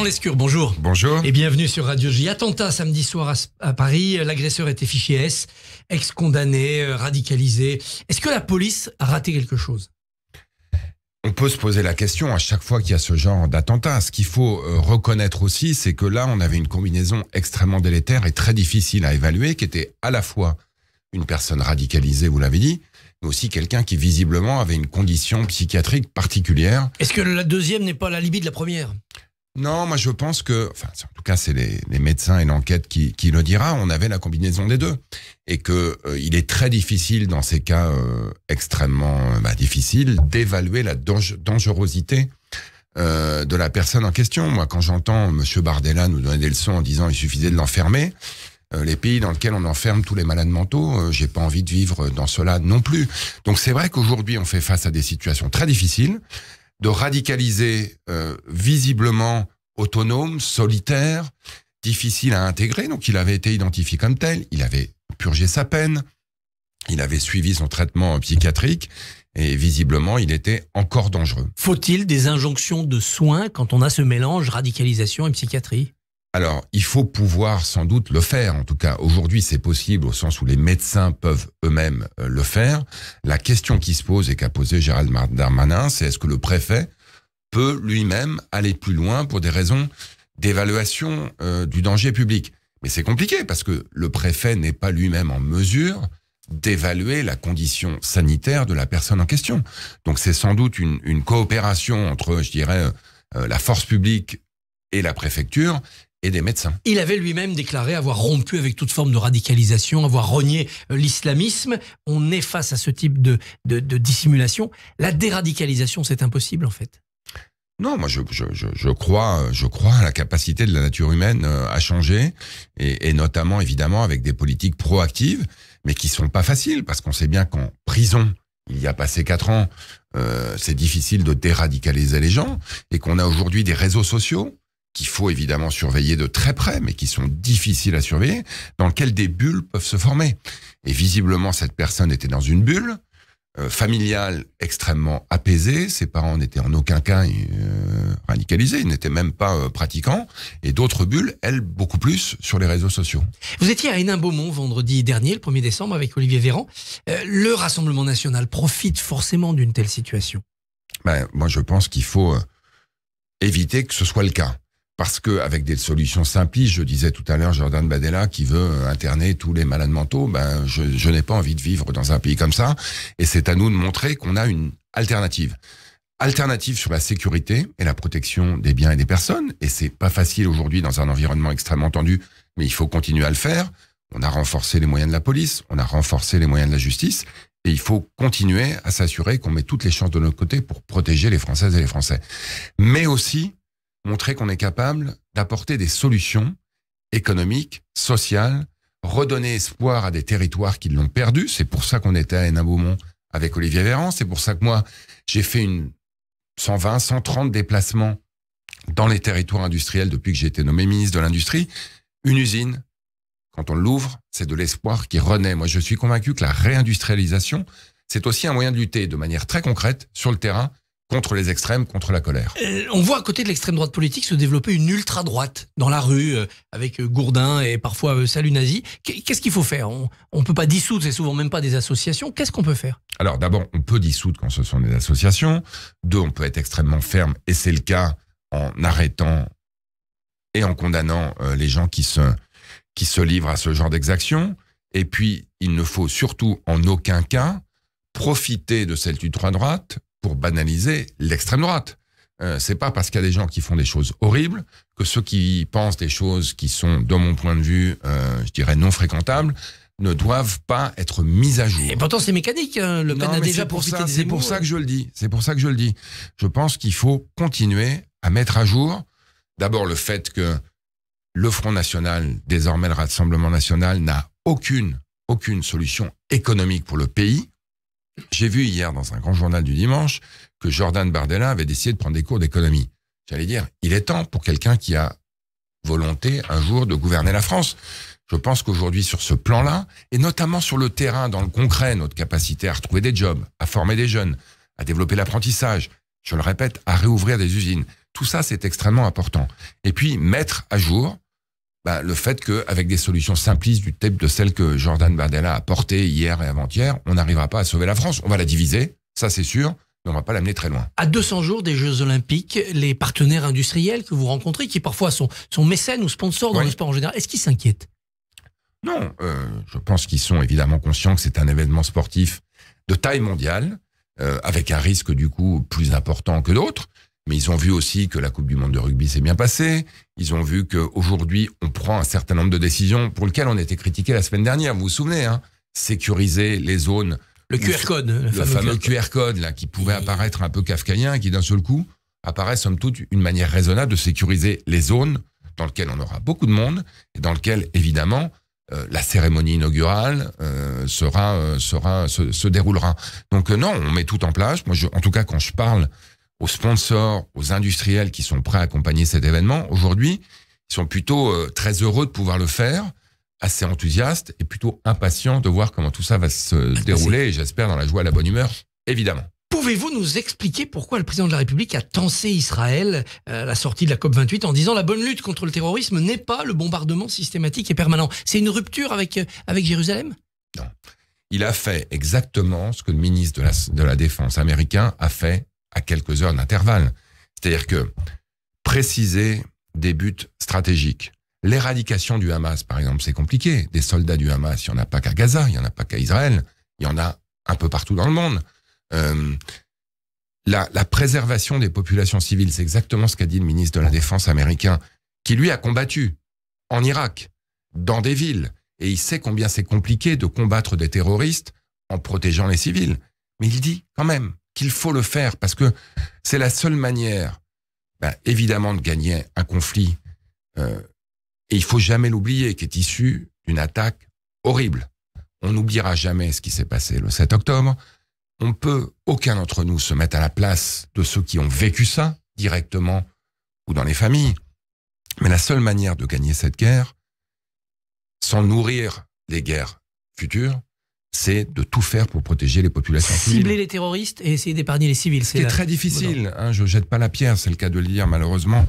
Lescure, bonjour. Bonjour. Et bienvenue sur Radio J. Attentat samedi soir à Paris. L'agresseur était fiché S, ex-condamné, radicalisé. Est-ce que la police a raté quelque chose ? On peut se poser la question à chaque fois qu'il y a ce genre d'attentat. Ce qu'il faut reconnaître aussi, c'est que là, on avait une combinaison extrêmement délétère et très difficile à évaluer, qui était à la fois une personne radicalisée, vous l'avez dit, mais aussi quelqu'un qui visiblement avait une condition psychiatrique particulière. Est-ce que la deuxième n'est pas l'alibi de la première ? Non, moi je pense que, enfin, en tout cas c'est les médecins et l'enquête qui le dira, on avait la combinaison des deux. Et que il est très difficile dans ces cas extrêmement difficiles d'évaluer la dangerosité de la personne en question. Moi quand j'entends Monsieur Bardella nous donner des leçons en disant il suffisait de l'enfermer, les pays dans lesquels on enferme tous les malades mentaux, j'ai pas envie de vivre dans cela non plus. Donc c'est vrai qu'aujourd'hui on fait face à des situations très difficiles, de radicaliser visiblement autonome, solitaire, difficile à intégrer. Donc il avait été identifié comme tel, il avait purgé sa peine, il avait suivi son traitement psychiatrique et visiblement il était encore dangereux. Faut-il des injonctions de soins quand on a ce mélange radicalisation et psychiatrie ? Alors, il faut pouvoir sans doute le faire. En tout cas, aujourd'hui, c'est possible au sens où les médecins peuvent eux-mêmes le faire. La question qui se pose et qu'a posée Gérald Darmanin, c'est est-ce que le préfet peut lui-même aller plus loin pour des raisons d'évaluation du danger public. Mais c'est compliqué parce que le préfet n'est pas lui-même en mesure d'évaluer la condition sanitaire de la personne en question. Donc c'est sans doute une coopération entre, je dirais, la force publique et la préfecture et des médecins. Il avait lui-même déclaré avoir rompu avec toute forme de radicalisation, avoir renié l'islamisme. On est face à ce type de dissimulation. La déradicalisation, c'est impossible en fait. Non, moi je crois à la capacité de la nature humaine à changer et notamment évidemment avec des politiques proactives, mais qui sont pas faciles parce qu'on sait bien qu'en prison, il y a passé 4 ans, c'est difficile de déradicaliser les gens et qu'on a aujourd'hui des réseaux sociaux qu'il faut évidemment surveiller de très près, mais qui sont difficiles à surveiller, dans lesquels des bulles peuvent se former. Et visiblement, cette personne était dans une bulle familiale extrêmement apaisée. Ses parents n'étaient en aucun cas radicalisés, ils n'étaient même pas pratiquants. Et d'autres bulles, elles, beaucoup plus sur les réseaux sociaux. Vous étiez à Hénin-Beaumont vendredi dernier, le 1er décembre, avec Olivier Véran. Le Rassemblement national profite forcément d'une telle situation. Moi, je pense qu'il faut éviter que ce soit le cas. Parce que avec des solutions simplistes, je disais tout à l'heure, Jordan Bardella qui veut interner tous les malades mentaux, je n'ai pas envie de vivre dans un pays comme ça. Et c'est à nous de montrer qu'on a une alternative. Alternative sur la sécurité et la protection des biens et des personnes. Et c'est pas facile aujourd'hui dans un environnement extrêmement tendu, mais il faut continuer à le faire. On a renforcé les moyens de la police, on a renforcé les moyens de la justice. Et il faut continuer à s'assurer qu'on met toutes les chances de notre côté pour protéger les Françaises et les Français. Mais aussi montrer qu'on est capable d'apporter des solutions économiques, sociales, redonner espoir à des territoires qui l'ont perdu. C'est pour ça qu'on était à Hénin-Beaumont avec Olivier Véran. C'est pour ça que moi, j'ai fait 120, 130 déplacements dans les territoires industriels depuis que j'ai été nommé ministre de l'Industrie. Une usine, quand on l'ouvre, c'est de l'espoir qui renaît. Moi, je suis convaincu que la réindustrialisation, c'est aussi un moyen de lutter de manière très concrète sur le terrain contre les extrêmes, contre la colère. On voit à côté de l'extrême droite politique se développer une ultra-droite dans la rue, avec Gourdin et parfois Salut Nazi. Qu'est-ce qu'il faut faire ? On ne peut pas dissoudre, c'est souvent même pas des associations. Qu'est-ce qu'on peut faire ? Alors d'abord, on peut dissoudre quand ce sont des associations. 2, on peut être extrêmement ferme, et c'est le cas en arrêtant et en condamnant les gens qui se livrent à ce genre d'exactions. Et puis, il ne faut surtout en aucun cas profiter de cette ultra-droite pour banaliser l'extrême droite. C'est pas parce qu'il y a des gens qui font des choses horribles que ceux qui pensent des choses qui sont, de mon point de vue, je dirais non fréquentables, ne doivent pas être mises à jour. Et pourtant c'est mécanique, hein. Le Pen a déjà profité des émois. C'est pour ça que je le dis. C'est pour ça que je le dis. Je pense qu'il faut continuer à mettre à jour, d'abord le fait que le Front National, désormais le Rassemblement National, n'a aucune solution économique pour le pays. J'ai vu hier dans un grand journal du dimanche que Jordan Bardella avait décidé de prendre des cours d'économie. J'allais dire, il est temps pour quelqu'un qui a volonté un jour de gouverner la France. Je pense qu'aujourd'hui, sur ce plan-là, et notamment sur le terrain, dans le concret, notre capacité à retrouver des jobs, à former des jeunes, à développer l'apprentissage, je le répète, à réouvrir des usines, tout ça, c'est extrêmement important. Et puis, mettre à jour le fait qu'avec des solutions simplistes du type de celles que Jordan Bardella a portées hier et avant-hier, on n'arrivera pas à sauver la France. On va la diviser, ça c'est sûr, mais on ne va pas l'amener très loin. À 200 jours des Jeux Olympiques, les partenaires industriels que vous rencontrez, qui parfois sont mécènes ou sponsors dans le sport en général, est-ce qu'ils s'inquiètent? Non, je pense qu'ils sont évidemment conscients que c'est un événement sportif de taille mondiale, avec un risque du coup plus important que d'autres. Mais ils ont vu aussi que la Coupe du Monde de rugby s'est bien passée. Ils ont vu qu'aujourd'hui, on prend un certain nombre de décisions pour lesquelles on était critiqué la semaine dernière. Vous vous souvenez, hein, sécuriser les zones. Le QR code. Le fameux QR code là, qui pouvait apparaître un peu kafkaïen et qui d'un seul coup apparaît somme toute une manière raisonnable de sécuriser les zones dans lesquelles on aura beaucoup de monde et dans lesquelles, évidemment, la cérémonie inaugurale se déroulera. Donc non, on met tout en place. Moi, en tout cas, quand je parle aux sponsors, aux industriels qui sont prêts à accompagner cet événement, aujourd'hui, ils sont plutôt très heureux de pouvoir le faire, assez enthousiastes et plutôt impatients de voir comment tout ça va se dérouler, et j'espère dans la joie et la bonne humeur, évidemment. Pouvez-vous nous expliquer pourquoi le président de la République a tensé Israël à la sortie de la COP28 en disant la bonne lutte contre le terrorisme n'est pas le bombardement systématique et permanent? C'est une rupture avec Jérusalem? Non. Il a fait exactement ce que le ministre de la Défense américain a fait à quelques heures d'intervalle. C'est-à-dire que préciser des buts stratégiques. L'éradication du Hamas, par exemple, c'est compliqué. Des soldats du Hamas, il n'y en a pas qu'à Gaza, il n'y en a pas qu'à Israël, il y en a un peu partout dans le monde. La préservation des populations civiles, c'est exactement ce qu'a dit le ministre de la Défense américain, qui lui a combattu en Irak, dans des villes, et il sait combien c'est compliqué de combattre des terroristes en protégeant les civils. Mais il dit quand même qu'il faut le faire, parce que c'est la seule manière, évidemment, de gagner un conflit. Et il faut jamais l'oublier, qui est issu d'une attaque horrible. On n'oubliera jamais ce qui s'est passé le 7 octobre. On peut, aucun d'entre nous, se mettre à la place de ceux qui ont vécu ça, directement ou dans les familles. Mais la seule manière de gagner cette guerre, sans nourrir les guerres futures, c'est de tout faire pour protéger les populations civiles. Cibler les terroristes et essayer d'épargner les civils. C'est très difficile, hein, je jette pas la pierre, c'est le cas de le dire malheureusement,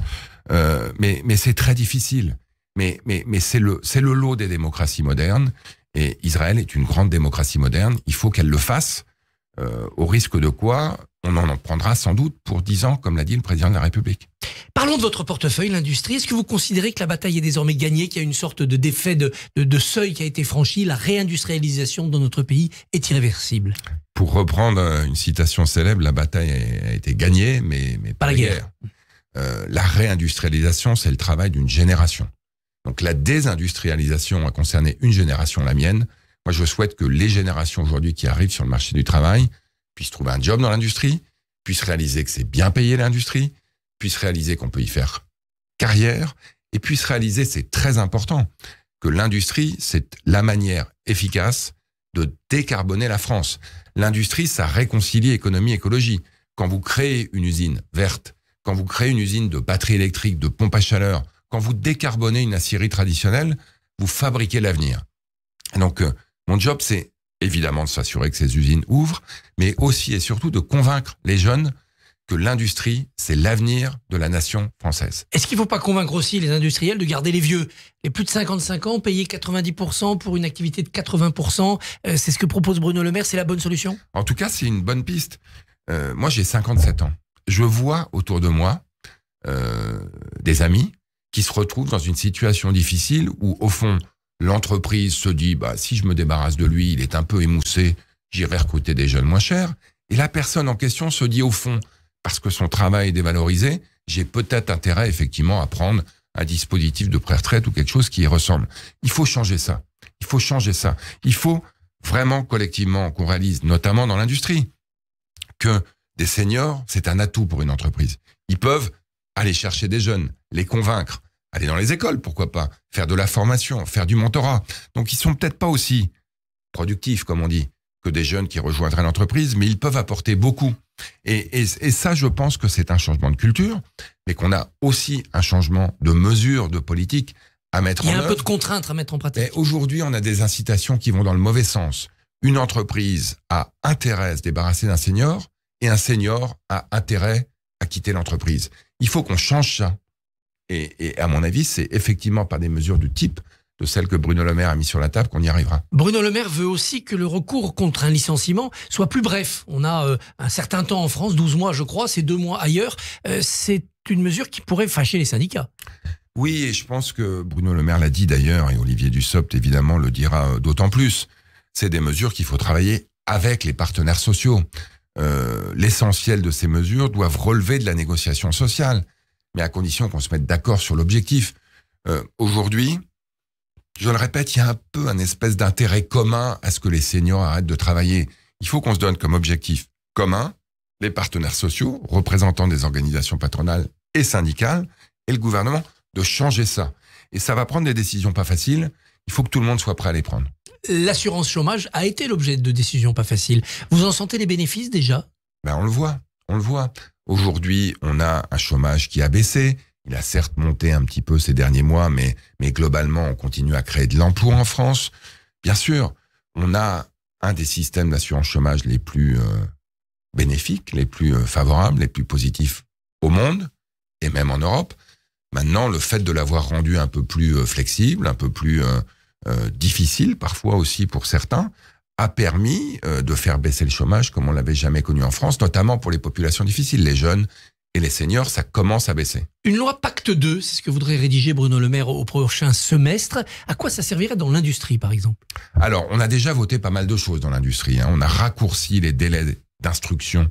mais c'est très difficile. Mais c'est le lot des démocraties modernes, et Israël est une grande démocratie moderne, il faut qu'elle le fasse, au risque de quoi on en prendra sans doute pour 10 ans, comme l'a dit le président de la République. Parlons de votre portefeuille, l'industrie. Est-ce que vous considérez que la bataille est désormais gagnée, qu'il y a une sorte de défait de seuil qui a été franchi, la réindustrialisation dans notre pays est irréversible? Pour reprendre une citation célèbre, la bataille a été gagnée, mais pas la guerre. La réindustrialisation, c'est le travail d'une génération. Donc la désindustrialisation a concerné une génération, la mienne. Moi, je souhaite que les générations aujourd'hui qui arrivent sur le marché du travail puissent trouver un job dans l'industrie, puissent réaliser que c'est bien payé l'industrie, puissent réaliser qu'on peut y faire carrière, et puissent réaliser, c'est très important, que l'industrie, c'est la manière efficace de décarboner la France. L'industrie, ça réconcilie économie et écologie. Quand vous créez une usine verte, quand vous créez une usine de batteries électriques, de pompes à chaleur, quand vous décarbonez une aciérie traditionnelle, vous fabriquez l'avenir. Donc, mon job, c'est évidemment de s'assurer que ces usines ouvrent, mais aussi et surtout de convaincre les jeunes que l'industrie, c'est l'avenir de la nation française. Est-ce qu'il ne faut pas convaincre aussi les industriels de garder les vieux? Les plus de 55 ans, payer 90% pour une activité de 80%, c'est ce que propose Bruno Le Maire, c'est la bonne solution? En tout cas, c'est une bonne piste. Moi, j'ai 57 ans. Je vois autour de moi des amis qui se retrouvent dans une situation difficile où, au fond, l'entreprise se dit, si je me débarrasse de lui, il est un peu émoussé, j'irai recruter des jeunes moins chers. Et la personne en question se dit, au fond, parce que son travail est dévalorisé, j'ai peut-être intérêt, effectivement, à prendre un dispositif de pré-retraite ou quelque chose qui y ressemble. Il faut changer ça. Il faut changer ça. Il faut vraiment, collectivement, qu'on réalise, notamment dans l'industrie, que des seniors, c'est un atout pour une entreprise. Ils peuvent aller chercher des jeunes, les convaincre, aller dans les écoles, pourquoi pas, faire de la formation, faire du mentorat. Donc, ils sont peut-être pas aussi productifs, comme on dit, que des jeunes qui rejoindraient l'entreprise, mais ils peuvent apporter beaucoup. Et ça, je pense que c'est un changement de culture, mais qu'on a aussi un changement de mesures, de politique à mettre en œuvre. Il y a un peu de contraintes à mettre en pratique. Aujourd'hui, on a des incitations qui vont dans le mauvais sens. Une entreprise a intérêt à se débarrasser d'un senior, et un senior a intérêt à quitter l'entreprise. Il faut qu'on change ça. Et à mon avis, c'est effectivement par des mesures du type de celles que Bruno Le Maire a mis sur la table qu'on y arrivera. Bruno Le Maire veut aussi que le recours contre un licenciement soit plus bref. On a un certain temps en France, 12 mois je crois, c'est 2 mois ailleurs. C'est une mesure qui pourrait fâcher les syndicats. Oui, et je pense que Bruno Le Maire l'a dit d'ailleurs, et Olivier Dussopt évidemment le dira d'autant plus. C'est des mesures qu'il faut travailler avec les partenaires sociaux. L'essentiel de ces mesures doivent relever de la négociation sociale, mais à condition qu'on se mette d'accord sur l'objectif. Aujourd'hui, je le répète, il y a un peu un espèce d'intérêt commun à ce que les seniors arrêtent de travailler. Il faut qu'on se donne comme objectif commun les partenaires sociaux, représentants des organisations patronales et syndicales, et le gouvernement, de changer ça. Et ça va prendre des décisions pas faciles. Il faut que tout le monde soit prêt à les prendre. L'assurance chômage a été l'objet de décisions pas faciles. Vous en sentez les bénéfices déjà ? On le voit. Aujourd'hui, on a un chômage qui a baissé. Il a certes monté un petit peu ces derniers mois, mais globalement, on continue à créer de l'emploi en France. Bien sûr, on a un des systèmes d'assurance chômage les plus bénéfiques, les plus favorables, les plus positifs au monde, et même en Europe. Maintenant, le fait de l'avoir rendu un peu plus flexible, un peu plus difficile parfois aussi pour certains, a permis de faire baisser le chômage comme on l'avait jamais connu en France, notamment pour les populations difficiles, les jeunes et les seniors, ça commence à baisser. Une loi Pacte 2, c'est ce que voudrait rédiger Bruno Le Maire au prochain semestre. À quoi ça servirait dans l'industrie, par exemple ? Alors, on a déjà voté pas mal de choses dans l'industrie. On a raccourci les délais d'instruction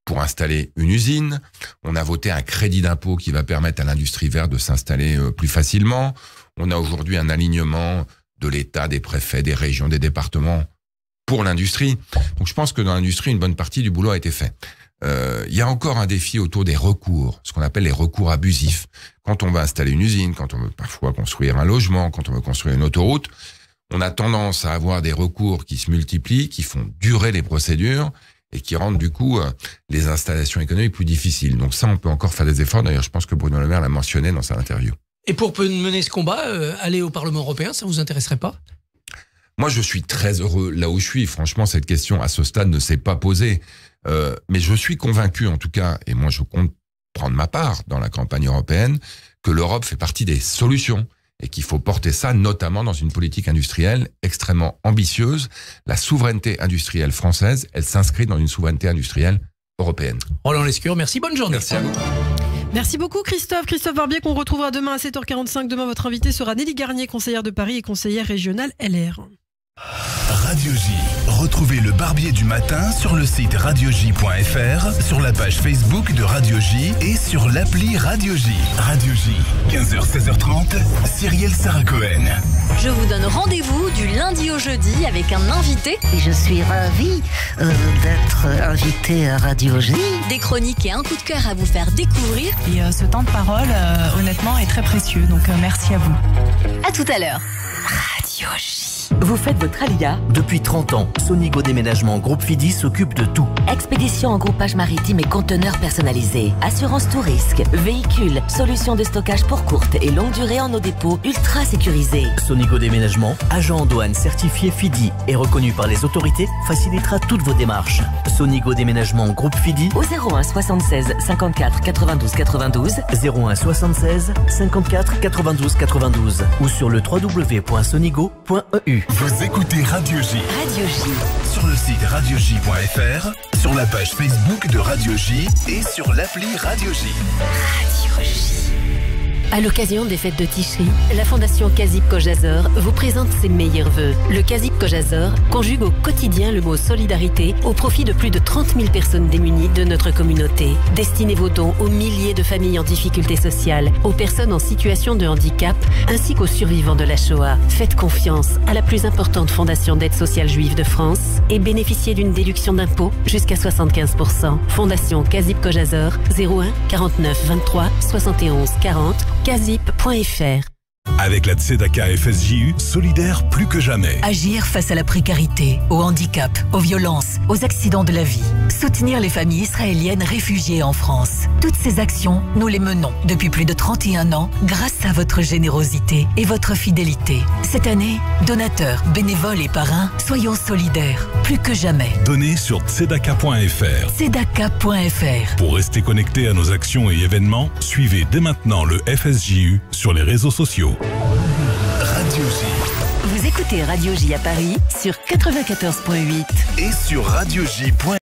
pour installer une usine. On a voté un crédit d'impôt qui va permettre à l'industrie verte de s'installer plus facilement. On a aujourd'hui un alignement de l'État, des préfets, des régions, des départements pour l'industrie. Donc je pense que dans l'industrie, une bonne partie du boulot a été fait. Il y a encore un défi autour des recours, ce qu'on appelle les recours abusifs. Quand on va installer une usine, quand on veut parfois construire un logement, quand on veut construire une autoroute, on a tendance à avoir des recours qui se multiplient, qui font durer les procédures et qui rendent du coup les installations économiques plus difficiles. Donc ça, on peut encore faire des efforts. D'ailleurs, je pense que Bruno Le Maire l'a mentionné dans sa interview. Et pour mener ce combat, aller au Parlement européen, ça vous intéresserait pas ? Moi, je suis très heureux là où je suis. Franchement, cette question, à ce stade, ne s'est pas posée. Mais je suis convaincu, en tout cas, et moi, je compte prendre ma part dans la campagne européenne, que l'Europe fait partie des solutions et qu'il faut porter ça, notamment dans une politique industrielle extrêmement ambitieuse. La souveraineté industrielle française, elle s'inscrit dans une souveraineté industrielle européenne. Roland Lescure, merci, bonne journée. Merci à vous. Merci beaucoup Christophe. Christophe Barbier qu'on retrouvera demain à 7h45. Demain, votre invité sera Nelly Garnier, conseillère de Paris et conseillère régionale LR. Radio J. Retrouvez le Barbier du matin sur le site radioj.fr, sur la page Facebook de Radio J et sur l'appli Radio J. Radio J, 15h-16h30, Cyrielle Sarah-Cohen. Je vous donne rendez-vous du lundi au jeudi avec un invité. Et je suis ravie d'être invitée à Radio J. Des chroniques et un coup de cœur à vous faire découvrir. Et ce temps de parole, honnêtement, est très précieux. Donc merci à vous. À tout à l'heure. Radio J. Vous faites votre alia ? Depuis 30 ans, Sonigo Déménagement Groupe Fidi s'occupe de tout. Expédition en groupage maritime et conteneurs personnalisés. Assurance tout risque. Véhicules. Solutions de stockage pour courte et longue durée en nos dépôts ultra sécurisés. Sonigo Déménagement, agent en douane certifié Fidi et reconnu par les autorités, facilitera toutes vos démarches. Sonigo Déménagement Groupe Fidi Au 01 76 54 92 92. 01 76 54 92 92 ou sur le www.sonigo.eu. Vous écoutez Radio J. Radio J. Sur le site radioj.fr, sur la page Facebook de Radio J et sur l'appli Radio J. Radio J. À l'occasion des fêtes de Tichy, la Fondation Kazip Kojazor vous présente ses meilleurs vœux. Le Kazip Kojazor conjugue au quotidien le mot solidarité au profit de plus de 30 000 personnes démunies de notre communauté. Destinez vos dons aux milliers de familles en difficulté sociale, aux personnes en situation de handicap, ainsi qu'aux survivants de la Shoah. Faites confiance à la plus importante fondation d'aide sociale juive de France et bénéficiez d'une déduction d'impôt jusqu'à 75%. Fondation Kazip Kojazor, 01 49 23 71 40. Kazip.fr. Avec la Tzedaka FSJU, solidaire plus que jamais. Agir face à la précarité, au handicap, aux violences, aux accidents de la vie. Soutenir les familles israéliennes réfugiées en France. Toutes ces actions, nous les menons depuis plus de 31 ans grâce à votre générosité et votre fidélité. Cette année, donateurs, bénévoles et parrains, soyons solidaires, plus que jamais. Donnez sur tzedaka.fr. Tzedaka.fr. Pour rester connecté à nos actions et événements, suivez dès maintenant le FSJU sur les réseaux sociaux. Radio J. Vous écoutez Radio J à Paris sur 94.8 et sur radioj.fr.